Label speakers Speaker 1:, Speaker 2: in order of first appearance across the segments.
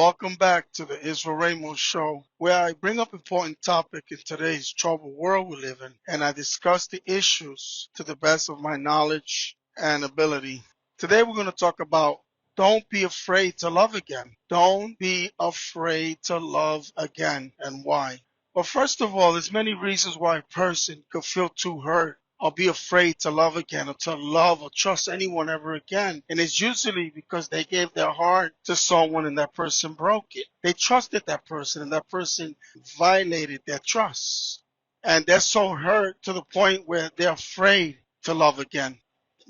Speaker 1: Welcome back to the Israel Ramos Show, where I bring up important topic in today's troubled world we live in, and I discuss the issues to the best of my knowledge and ability. Today we're going to talk about don't be afraid to love again. Don't be afraid to love again, and why. Well, first of all, there's many reasons why a person could feel too hurt or be afraid to love again or to love or trust anyone ever again. And it's usually because they gave their heart to someone and that person broke it. They trusted that person and that person violated their trust. And they're so hurt to the point where they're afraid to love again.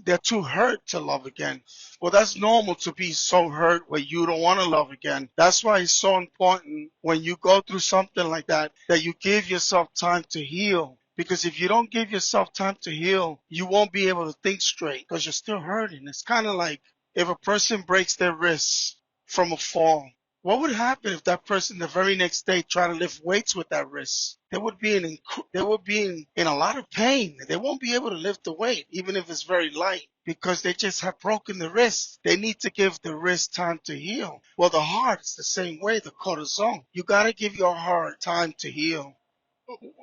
Speaker 1: They're too hurt to love again. Well, that's normal to be so hurt where you don't want to love again. That's why it's so important when you go through something like that, that you give yourself time to heal. Because if you don't give yourself time to heal, you won't be able to think straight because you're still hurting. It's kind of like if a person breaks their wrist from a fall. What would happen if that person the very next day tried to lift weights with that wrist? They would be in a lot of pain. They won't be able to lift the weight, even if it's very light, because they just have broken the wrist. They need to give the wrist time to heal. Well, the heart is the same way, the cortisone. You got to give your heart time to heal.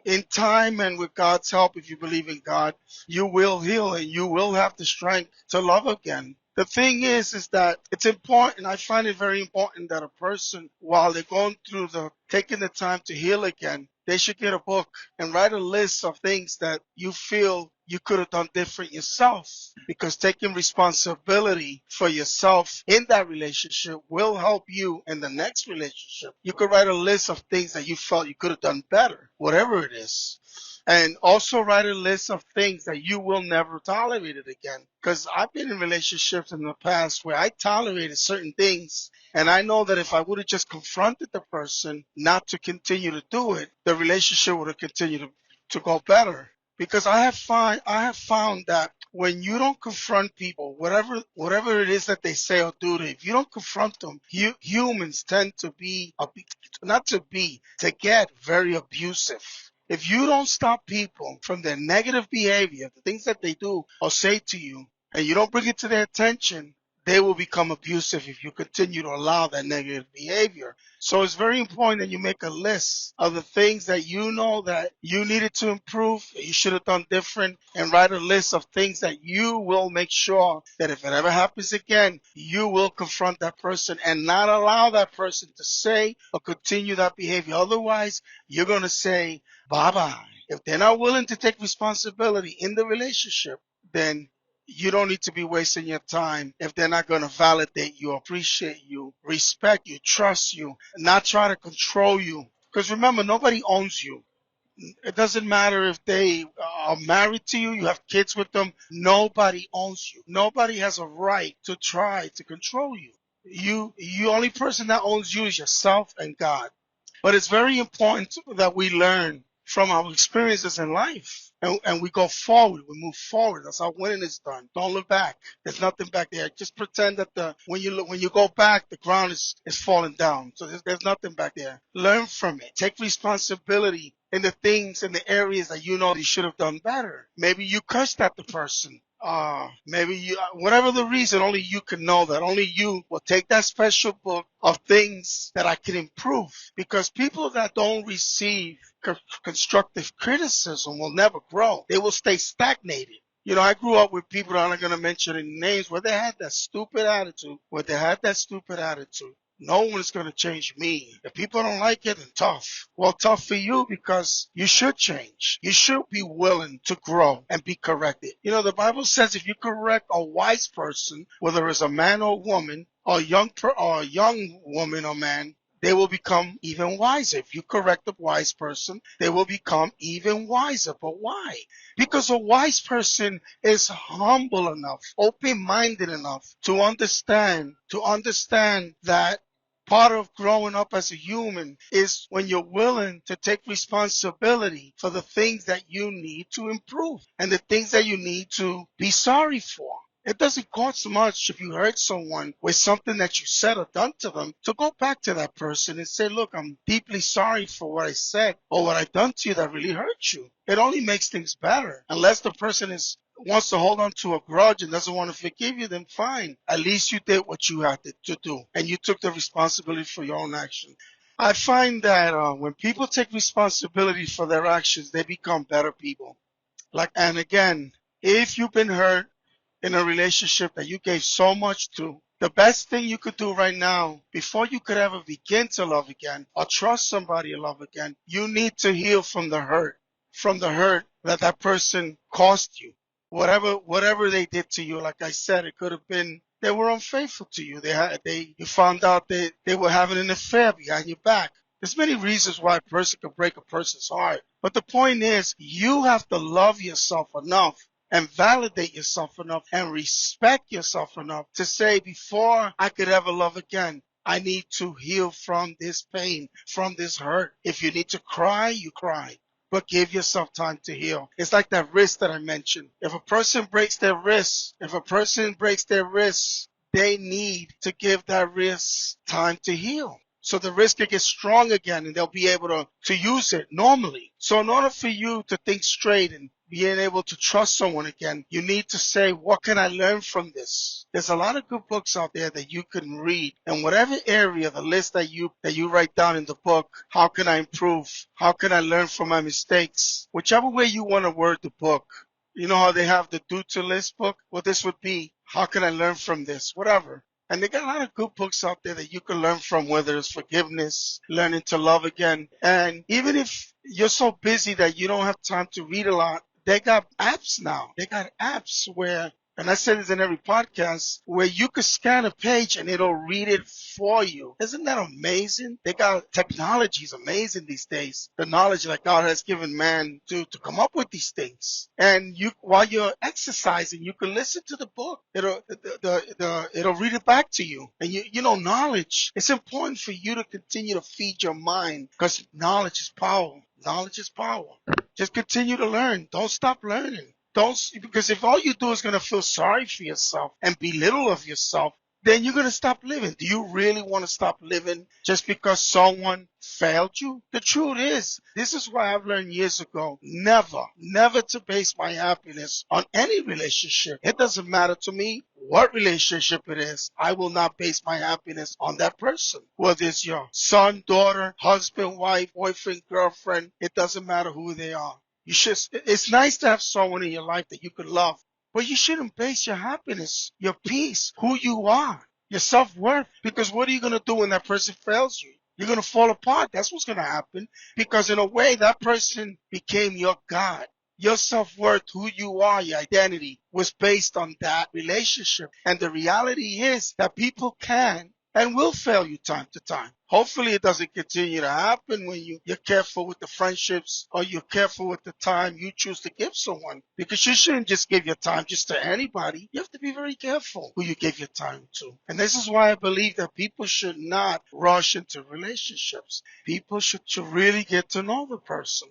Speaker 1: In time and with God's help, if you believe in God, you will heal and you will have the strength to love again. The thing is that it's important. I find it very important that a person, while they're going through taking the time to heal again, they should get a book and write a list of things that you feel you could have done different yourself, because taking responsibility for yourself in that relationship will help you in the next relationship. You could write a list of things that you felt you could have done better, whatever it is. And also write a list of things that you will never tolerate it again. Because I've been in relationships in the past where I tolerated certain things, and I know that if I would have just confronted the person not to continue to do it, the relationship would have continued to go better. Because I have found that when you don't confront people, whatever it is that they say or do, if you don't confront them, humans tend to to get very abusive. If you don't stop people from their negative behavior, the things that they do or say to you, and you don't bring it to their attention, they will become abusive if you continue to allow that negative behavior. So it's very important that you make a list of the things that you know that you needed to improve, that you should have done different, and write a list of things that you will make sure that if it ever happens again, you will confront that person and not allow that person to say or continue that behavior. Otherwise, you're going to say bye-bye. If they're not willing to take responsibility in the relationship, then you don't need to be wasting your time if they're not going to validate you, appreciate you, respect you, trust you, not try to control you. Because remember, nobody owns you. It doesn't matter if they are married to you, you have kids with them. Nobody owns you. Nobody has a right to try to control you. You only person that owns you is yourself and God. But it's very important that we learn from our experiences in life. And we go forward, we move forward. That's how winning is done. Don't look back. There's nothing back there. Just pretend that when you go back, the ground is falling down. So there's nothing back there. Learn from it. Take responsibility in the things in the areas that you know you should have done better. Maybe you cursed at the person. Maybe whatever the reason, only you can know that. Only you will take that special book of things that I can improve. Because people that don't receive constructive criticism will never grow. They will stay stagnated. You know, I grew up with people that I'm not going to mention any names where they had that stupid attitude. No one's going to change me. If people don't like it, then tough. Well, tough for you because you should change. You should be willing to grow and be corrected. You know, the Bible says if you correct a wise person, whether it's a man or a woman, or a young woman or man, they will become even wiser. If you correct a wise person, they will become even wiser. But why? Because a wise person is humble enough, open-minded enough to understand that part of growing up as a human is when you're willing to take responsibility for the things that you need to improve and the things that you need to be sorry for. It doesn't cost much if you hurt someone with something that you said or done to them to go back to that person and say, look, I'm deeply sorry for what I said or what I done to you that really hurt you. It only makes things better. Unless the person wants to hold on to a grudge and doesn't want to forgive you, then fine. At least you did what you had to do and you took the responsibility for your own action. I find that when people take responsibility for their actions, they become better people. And again, if you've been hurt in a relationship that you gave so much to, the best thing you could do right now, before you could ever begin to love again or trust somebody to love again, you need to heal from the hurt that that person caused you. Whatever they did to you, like I said, it could have been they were unfaithful to you. You found out they were having an affair behind your back. There's many reasons why a person could break a person's heart. But the point is, you have to love yourself enough and validate yourself enough and respect yourself enough to say, before I could ever love again, I need to heal from this pain, from this hurt. If you need to cry, you cry. But give yourself time to heal. It's like that wrist that I mentioned. If a person breaks their wrist, they need to give that wrist time to heal. So the wrist can get strong again and they'll be able to use it normally. So in order for you to think straight and being able to trust someone again, you need to say, what can I learn from this? There's a lot of good books out there that you can read. And whatever area, the list that you write down in the book, how can I improve? How can I learn from my mistakes? Whichever way you want to word the book. You know how they have the do to list book? Well, this would be, how can I learn from this? Whatever. And they got a lot of good books out there that you can learn from, whether it's forgiveness, learning to love again. And even if you're so busy that you don't have time to read a lot, they got apps now. They got apps where, and I say this in every podcast, where you could scan a page and it'll read it for you. Isn't that amazing? They got technology is amazing these days. The knowledge that God has given man to come up with these things. And you, while you're exercising, you can listen to the book. It'll read it back to you. And you know, knowledge. It's important for you to continue to feed your mind because knowledge is power. Knowledge is power. Just continue to learn. Don't stop learning. Because if all you do is going to feel sorry for yourself and belittle of yourself, then you're going to stop living. Do you really want to stop living just because someone failed you? The truth is, this is why I've learned years ago, never to base my happiness on any relationship. It doesn't matter to me what relationship it is. I will not base my happiness on that person. Whether it's your son, daughter, husband, wife, boyfriend, girlfriend, it doesn't matter who they are. It's nice to have someone in your life that you can love, but you shouldn't base your happiness, your peace, who you are, your self-worth, because what are you going to do when that person fails you? You're going to fall apart. That's what's going to happen, because in a way, that person became your God. Your self-worth, who you are, your identity was based on that relationship. And the reality is that people can and will fail you time to time. Hopefully it doesn't continue to happen when you're careful with the friendships or you're careful with the time you choose to give someone, because you shouldn't just give your time just to anybody. You have to be very careful who you give your time to. And this is why I believe that people should not rush into relationships. People should to really get to know the person.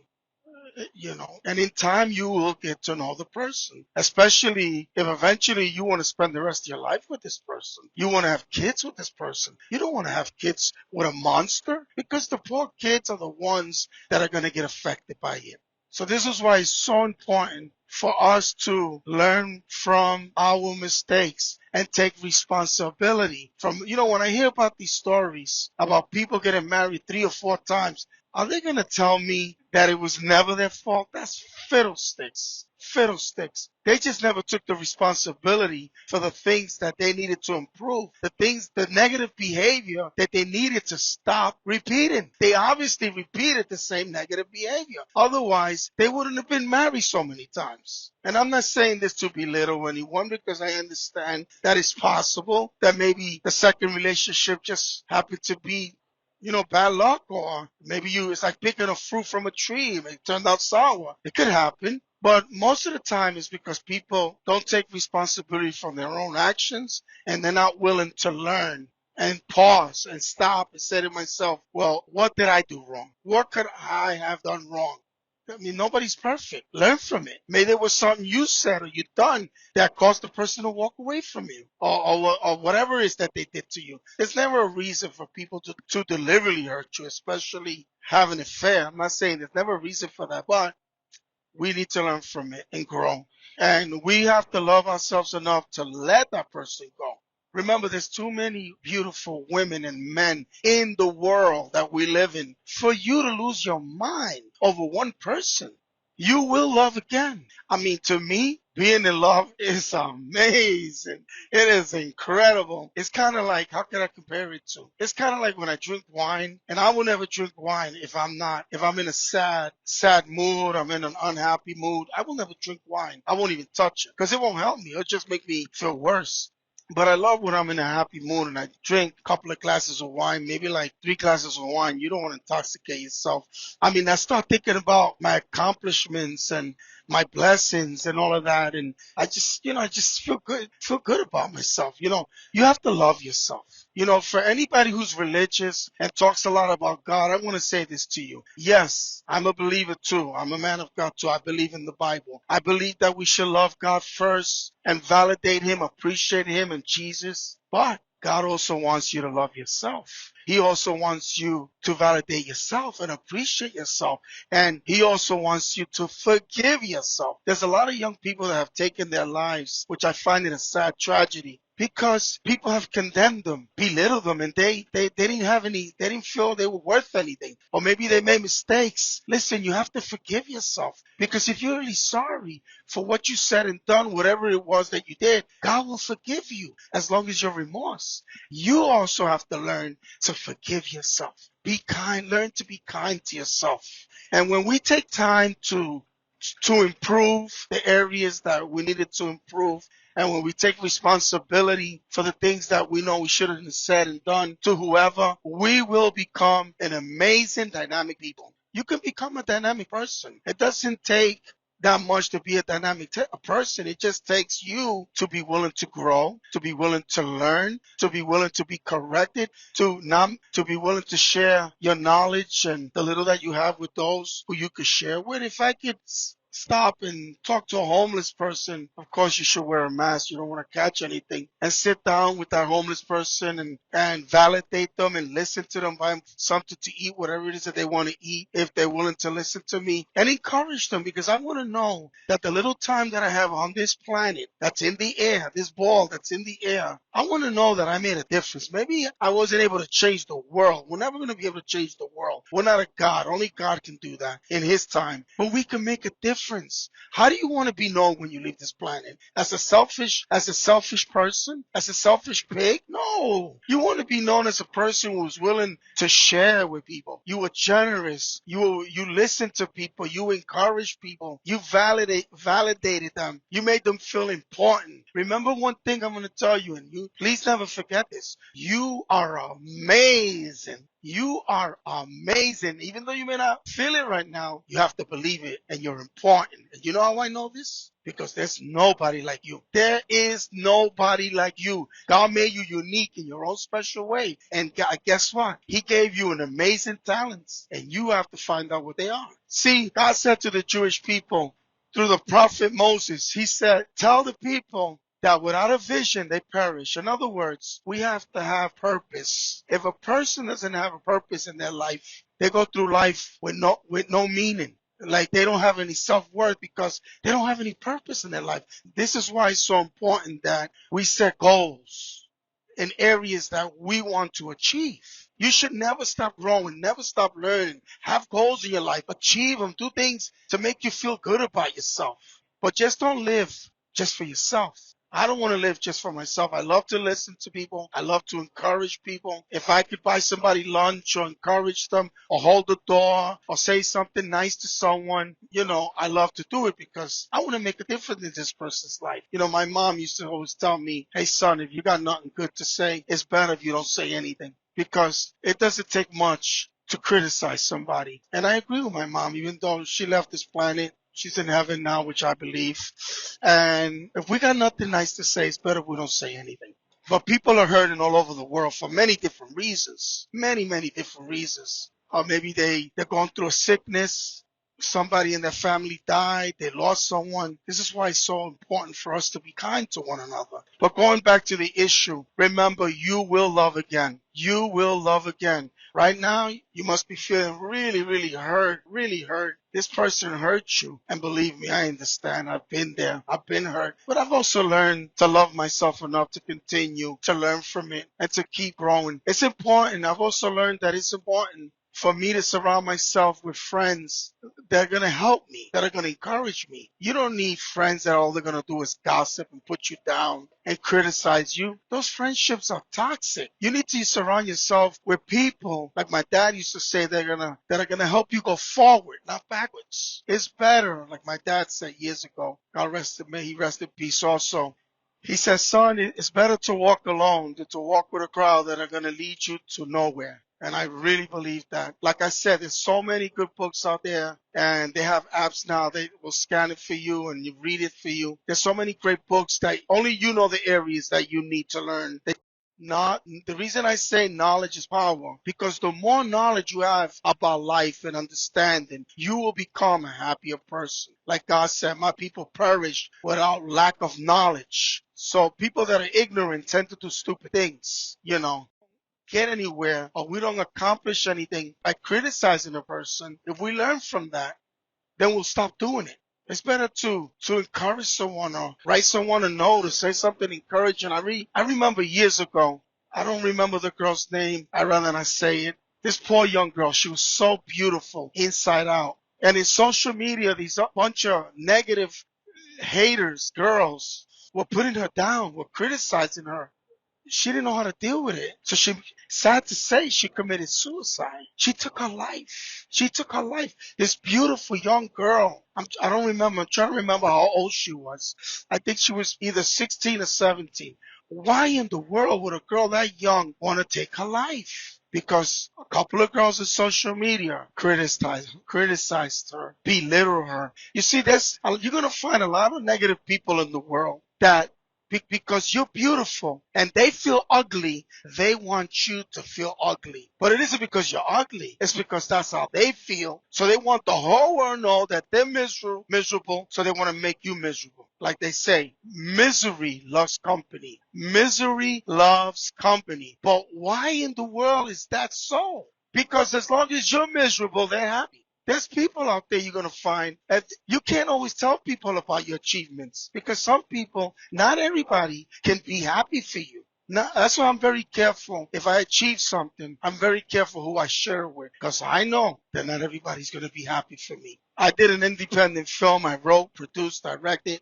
Speaker 1: And in time you will get to know the person, especially if eventually you want to spend the rest of your life with this person. You want to have kids with this person. You don't want to have kids with a monster, because the poor kids are the ones that are going to get affected by it. So this is why it's so important for us to learn from our mistakes and take responsibility from, when I hear about these stories about people getting married 3 or 4 times, are they going to tell me that it was never their fault? That's fiddlesticks. Fiddlesticks. They just never took the responsibility for the things that they needed to improve, the negative behavior that they needed to stop repeating. They obviously repeated the same negative behavior. Otherwise, they wouldn't have been married so many times. And I'm not saying this to belittle anyone, because I understand that it's possible that maybe the second relationship just happened to be bad luck, or maybe it's like picking a fruit from a tree. It turned out sour. It could happen. But most of the time it's because people don't take responsibility for their own actions, and they're not willing to learn and pause and stop and say to myself, well, what did I do wrong? What could I have done wrong? I mean, nobody's perfect. Learn from it. Maybe there was something you said or you done that caused the person to walk away from you, or whatever it is that they did to you. There's never a reason for people to deliberately hurt you, especially having an affair. I'm not saying there's never a reason for that, but we need to learn from it and grow. And we have to love ourselves enough to let that person go. Remember, there's too many beautiful women and men in the world that we live in for you to lose your mind over one person. You will love again. I mean, to me, being in love is amazing. It is incredible. It's kind of like, how can I compare it to? It's kind of like when I drink wine, and I will never drink wine if I'm in a sad mood, I'm in an unhappy mood. I will never drink wine. I won't even touch it because it won't help me. It'll just make me feel worse. But I love when I'm in a happy mood and I drink a couple of glasses of wine, maybe like 3 glasses of wine. You don't want to intoxicate yourself. I mean, I start thinking about my accomplishments and my blessings and all of that. And I just feel good about myself. You have to love yourself. For anybody who's religious and talks a lot about God, I want to say this to you. Yes, I'm a believer too. I'm a man of God too. I believe in the Bible. I believe that we should love God first and validate Him, appreciate Him and Jesus. But God also wants you to love yourself. He also wants you to validate yourself and appreciate yourself. And He also wants you to forgive yourself. There's a lot of young people that have taken their lives, which I find it a sad tragedy, because people have condemned them, belittled them, and they didn't feel they were worth anything. Or maybe they made mistakes. Listen, you have to forgive yourself, because if you're really sorry for what you said and done, whatever it was that you did, God will forgive you as long as you're remorse. You also have to learn to forgive yourself. Be kind, learn to be kind to yourself. And when we take time to improve the areas that we needed to improve, and when we take responsibility for the things that we know we shouldn't have said and done to whoever, we will become an amazing, dynamic people. You can become a dynamic person. It doesn't take that much to be a dynamic person. It just takes you to be willing to grow, to be willing to learn, to be willing to be corrected, to be willing to share your knowledge and the little that you have with those who you could share with. If I could stop and talk to a homeless person, of course you should wear a mask. You don't want to catch anything. And sit down with that homeless person and validate them and listen to them, buy them something to eat, whatever it is that they want to eat, if they're willing to listen to me, and encourage them, because I want to know that the little time that I have on this planet that's in the air, this ball that's in the air, I want to know that I made a difference. Maybe I wasn't able to change the world. We're never going to be able to change the world. We're not a God. Only God can do that in His time. But we can make a difference. How do you want to be known when you leave this planet? As a selfish person? As a selfish pig? No. You want to be known as a person who's willing to share with people. You were generous. You listened to people. You encouraged people. You validated them. You made them feel important. Remember one thing I'm going to tell you, and you please never forget this. You are amazing. You are amazing. Even though you may not feel it right now, you have to believe it, and you're important. And you know how I know this? Because there's nobody like you. There is nobody like you. God made you unique in your own special way. And guess what? He gave you an amazing talents, and you have to find out what they are. See, God said to the Jewish people through the prophet Moses, He said, tell the people that without a vision, they perish. In other words, we have to have purpose. If a person doesn't have a purpose in their life, they go through life with no meaning. Like they don't have any self-worth because they don't have any purpose in their life. This is why it's so important that we set goals in areas that we want to achieve. You should never stop growing, never stop learning. Have goals in your life, achieve them, do things to make you feel good about yourself. But just don't live just for yourself. I don't want to live just for myself. I love to listen to people. I love to encourage people. If I could buy somebody lunch or encourage them or hold the door or say something nice to someone, I love to do it because I want to make a difference in this person's life. My mom used to always tell me, hey son, if you got nothing good to say, it's better if you don't say anything, because it doesn't take much to criticize somebody. And I agree with my mom, even though she left this planet. She's in heaven now, which I believe. And if we got nothing nice to say, it's better if we don't say anything. But people are hurting all over the world for many different reasons. Many, many different reasons. Or maybe they're going through a sickness. somebody in their family died, they lost someone. This is why it's so important for us to be kind to one another. But going back to the issue, remember, you will love again. You will love again. Right now, you must be feeling really, really hurt, really hurt. This person hurt you. And believe me, I understand. I've been there. I've been hurt. But I've also learned to love myself enough to continue to learn from it and to keep growing. It's important. I've also learned that it's important for me to surround myself with friends that are going to help me, that are going to encourage me. You don't need friends that all they're going to do is gossip and put you down and criticize you. Those friendships are toxic. You need to surround yourself with people, like my dad used to say, that are gonna help you go forward, not backwards. It's better, like my dad said years ago. God rest him, may he rest in peace also. He says, son, it's better to walk alone than to walk with a crowd that are going to lead you to nowhere. And I really believe that. Like I said, there's so many good books out there, and they have apps now. They will scan it for you and you read it for you. There's so many great books that only you know the areas that you need to learn. Not the reason I say knowledge is power, because the more knowledge you have about life and understanding, you will become a happier person. Like God said, my people perish without lack of knowledge. So people that are ignorant tend to do stupid things, get anywhere, or we don't accomplish anything by criticizing a person. If we learn from that, then we'll stop doing it. It's better to encourage someone or write someone a note or say something encouraging. I remember years ago, I don't remember the girl's name. I'd rather not say it. This poor young girl, she was so beautiful inside out. And in social media, these bunch of negative haters, girls, were putting her down, were criticizing her. She didn't know how to deal with it. So sad to say, she committed suicide. She took her life. She took her life. This beautiful young girl. I don't remember. I'm trying to remember how old she was. I think she was either 16 or 17. Why in the world would a girl that young want to take her life? Because a couple of girls on social media criticized her, belittled her. You see, you're going to find a lot of negative people in the world that because you're beautiful and they feel ugly, they want you to feel ugly. But it isn't because you're ugly. It's because that's how they feel. So they want the whole world to know that they're miserable, so they want to make you miserable. Like they say, misery loves company. Misery loves company. But why in the world is that so? Because as long as you're miserable, they're happy. There's people out there you're going to find that you can't always tell people about your achievements, because some people, not everybody, can be happy for you. Now, that's why I'm very careful. If I achieve something, I'm very careful who I share it with, because I know that not everybody's going to be happy for me. I did an independent film. I wrote, produced, directed.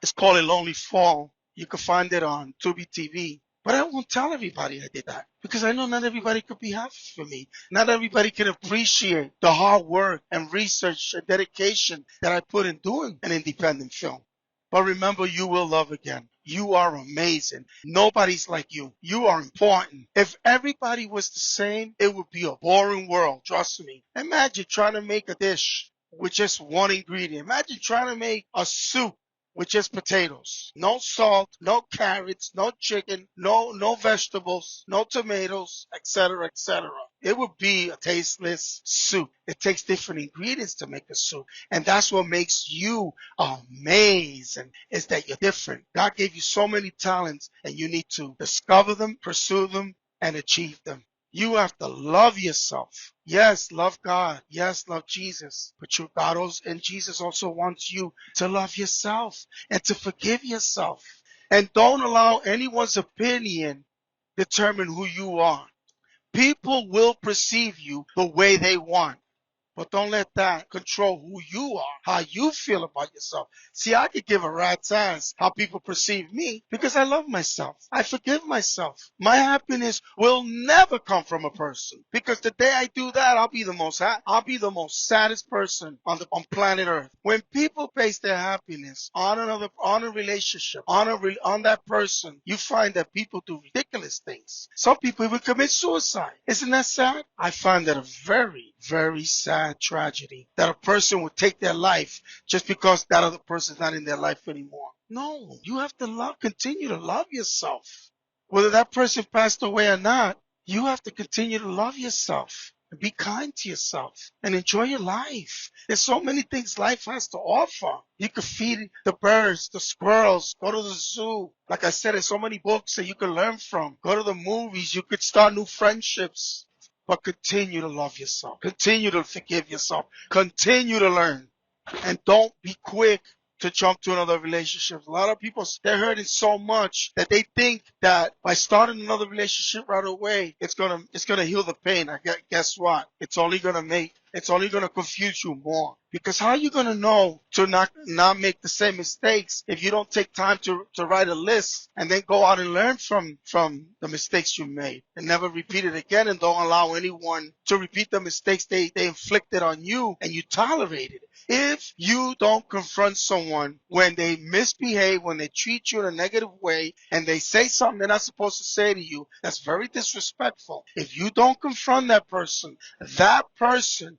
Speaker 1: It's called A Lonely Fall. You can find it on Tubi TV. But I won't tell everybody I did that, because I know not everybody could be happy for me. Not everybody can appreciate the hard work and research and dedication that I put in doing an independent film. But remember, you will love again. You are amazing. Nobody's like you. You are important. If everybody was the same, it would be a boring world. Trust me. Imagine trying to make a dish with just one ingredient. Imagine trying to make a soup with just potatoes. No salt, no carrots, no chicken, no vegetables, no tomatoes, etc., etc. It would be a tasteless soup. It takes different ingredients to make a soup. And that's what makes you amazing, is that you're different. God gave you so many talents, and you need to discover them, pursue them, and achieve them. You have to love yourself. Yes, love God. Yes, love Jesus. But and Jesus also wants you to love yourself and to forgive yourself. And don't allow anyone's opinion determine who you are. People will perceive you the way they want. But don't let that control who you are, how you feel about yourself. See, I could give a rat's ass how people perceive me, because I love myself. I forgive myself. My happiness will never come from a person, because the day I do that, I'll be the most saddest person on planet Earth. When people base their happiness on a relationship, on that person, you find that people do ridiculous things. Some people even commit suicide. Isn't that sad? I find that a very, very sad tragedy, that a person would take their life just because that other person's not in their life anymore. No, you have to continue to love yourself. Whether that person passed away or not, you have to continue to love yourself. Be kind to yourself and enjoy your life. There's so many things life has to offer. You can feed the birds, the squirrels, go to the zoo. Like I said, there's so many books that you can learn from. Go to the movies. You could start new friendships. But continue to love yourself. Continue to forgive yourself. Continue to learn. And don't be quick to jump to another relationship. A lot of people, they're hurting so much that they think that by starting another relationship right away, it's gonna heal the pain. Guess what? It's only gonna confuse you more. Because how are you gonna know to not make the same mistakes if you don't take time to write a list and then go out and learn from the mistakes you made and never repeat it again, and don't allow anyone to repeat the mistakes they inflicted on you and you tolerated it. If you don't confront someone when they misbehave, when they treat you in a negative way, and they say something they're not supposed to say to you, that's very disrespectful. If you don't confront that person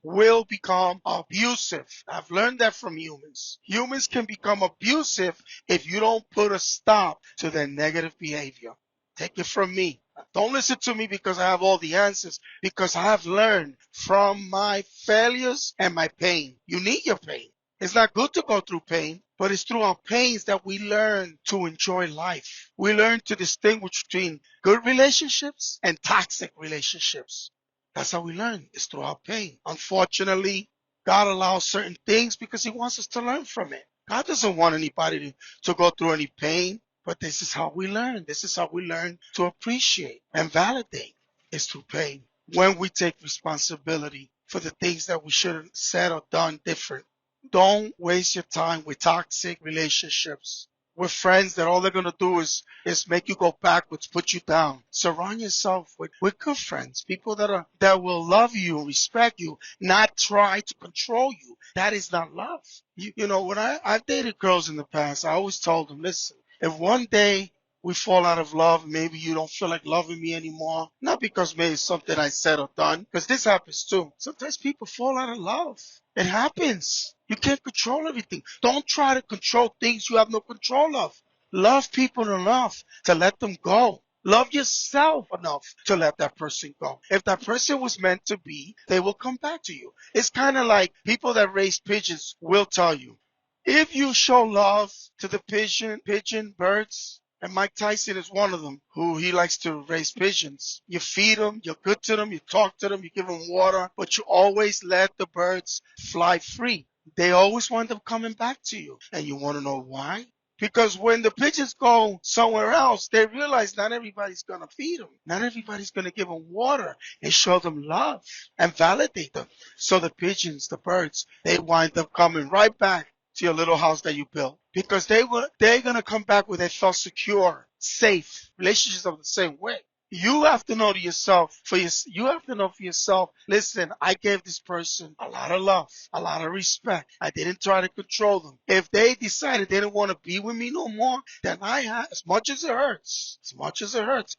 Speaker 1: will become abusive. I've learned that from humans. Humans can become abusive if you don't put a stop to their negative behavior. Take it from me. Don't listen to me because I have all the answers, because I have learned from my failures and my pain. You need your pain. It's not good to go through pain, but it's through our pains that we learn to enjoy life. We learn to distinguish between good relationships and toxic relationships. That's how we learn. It's through our pain. Unfortunately, God allows certain things because he wants us to learn from it. God doesn't want anybody to go through any pain. But this is how we learn. This is how we learn to appreciate and validate. It's through pain. When we take responsibility for the things that we should have said or done different. Don't waste your time with toxic relationships, with friends that all they're going to do is make you go backwards, put you down. Surround yourself with good friends, people that will love you, respect you, not try to control you. That is not love. You know, when I've dated girls in the past, I always told them, listen, if one day we fall out of love, maybe you don't feel like loving me anymore, not because maybe it's something I said or done, because this happens too. Sometimes people fall out of love. It happens. You can't control everything. Don't try to control things you have no control of. Love people enough to let them go. Love yourself enough to let that person go. If that person was meant to be, they will come back to you. It's kind of like people that raise pigeons will tell you, if you show love to the pigeon birds, and Mike Tyson is one of them, who he likes to raise pigeons. You feed them, you're good to them, you talk to them, you give them water, but you always let the birds fly free. They always wind up coming back to you. And you want to know why? Because when the pigeons go somewhere else, they realize not everybody's going to feed them. Not everybody's going to give them water and show them love and validate them. So the pigeons, the birds, they wind up coming right back to your little house that you built, because they're going to come back where they felt secure, safe. Relationships are the same way. You have to know to yourself, you have to know for yourself, listen, I gave this person a lot of love, a lot of respect. I didn't try to control them. If they decided they didn't want to be with me no more, then I have, as much as it hurts,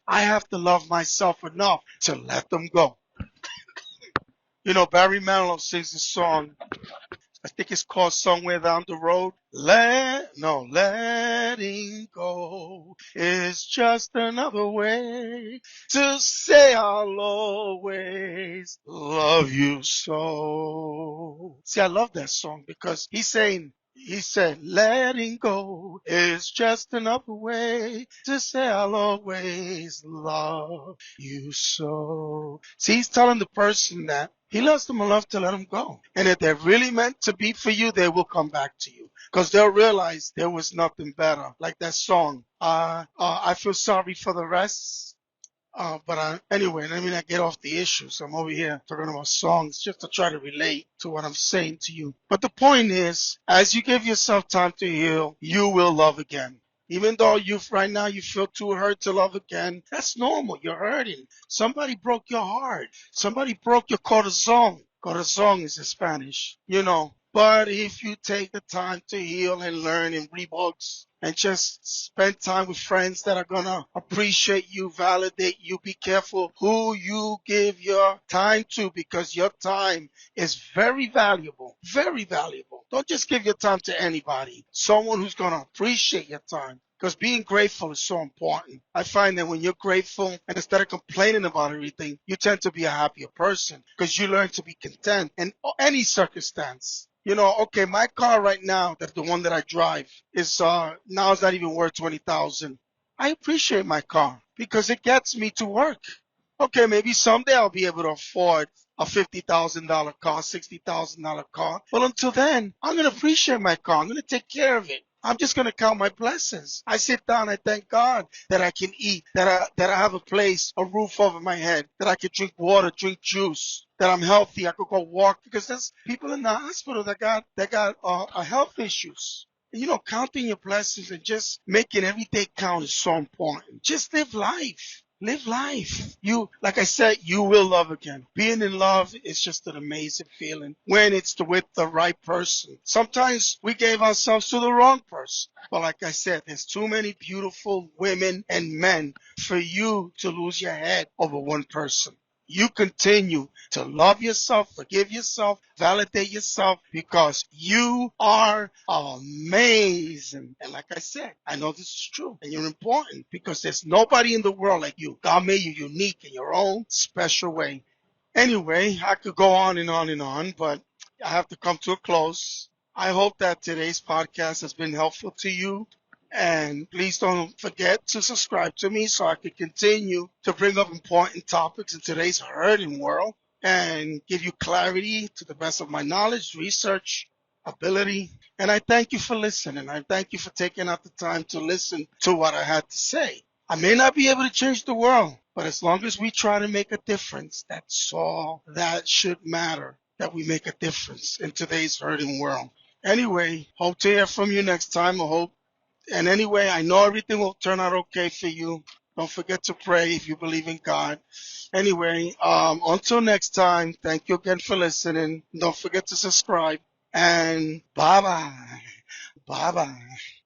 Speaker 1: I have to love myself enough to let them go. You know, Barry Manilow sings a song, I think it's called Somewhere Down the Road. Letting go is just another way to say I'll always love you so. See, I love that song because he said, letting go is just another way to say I'll always love you so. See, he's telling the person that he loves them enough to let them go. And if they're really meant to be for you, they will come back to you. Because they'll realize there was nothing better. Like that song, I feel sorry for the rest. Anyway, let me not get off the issues. I'm over here talking about songs just to try to relate to what I'm saying to you. But the point is, as you give yourself time to heal, you will love again. Even though right now you feel too hurt to love again, that's normal. You're hurting. Somebody broke your heart. Somebody broke your corazon. Corazon is in Spanish, you know. But if you take the time to heal and learn and read books and just spend time with friends that are going to appreciate you, validate you, be careful who you give your time to, because your time is very valuable, very valuable. Don't just give your time to anybody. Someone who's going to appreciate your time. because being grateful is so important. I find that when you're grateful and instead of complaining about everything, you tend to be a happier person because you learn to be content in any circumstance. You know, okay, my car right now, that the one that I drive, is now it's not even worth 20,000. I appreciate my car because it gets me to work. Okay, maybe someday I'll be able to afford a $50,000 car, $60,000 car. But until then, I'm going to appreciate my car. I'm going to take care of it. I'm just going to count my blessings. I sit down, I thank God that I can eat, that I have a place, a roof over my head, that I can drink water, drink juice, that I'm healthy, I could go walk, because there's people in the hospital that got health issues. You know, counting your blessings and just making every day count is so important. Just live life. Live life. You, like I said, you will love again. Being in love is just an amazing feeling when it's with the right person. Sometimes we gave ourselves to the wrong person. But like I said, there's too many beautiful women and men for you to lose your head over one person. You continue to love yourself, forgive yourself, validate yourself, because you are amazing. And like I said, I know this is true and you're important because there's nobody in the world like you. God made you unique in your own special way. Anyway, I could go on and on and on, but I have to come to a close. I hope that today's podcast has been helpful to you. And please don't forget to subscribe to me so I can continue to bring up important topics in today's hurting world and give you clarity to the best of my knowledge, research, ability. And I thank you for listening. I thank you for taking out the time to listen to what I had to say. I may not be able to change the world, but as long as we try to make a difference, that's all that should matter, that we make a difference in today's hurting world. Anyway, hope to hear from you next time. And anyway, I know everything will turn out okay for you. Don't forget to pray if you believe in God. Anyway, until next time, thank you again for listening. Don't forget to subscribe. And bye-bye. Bye-bye.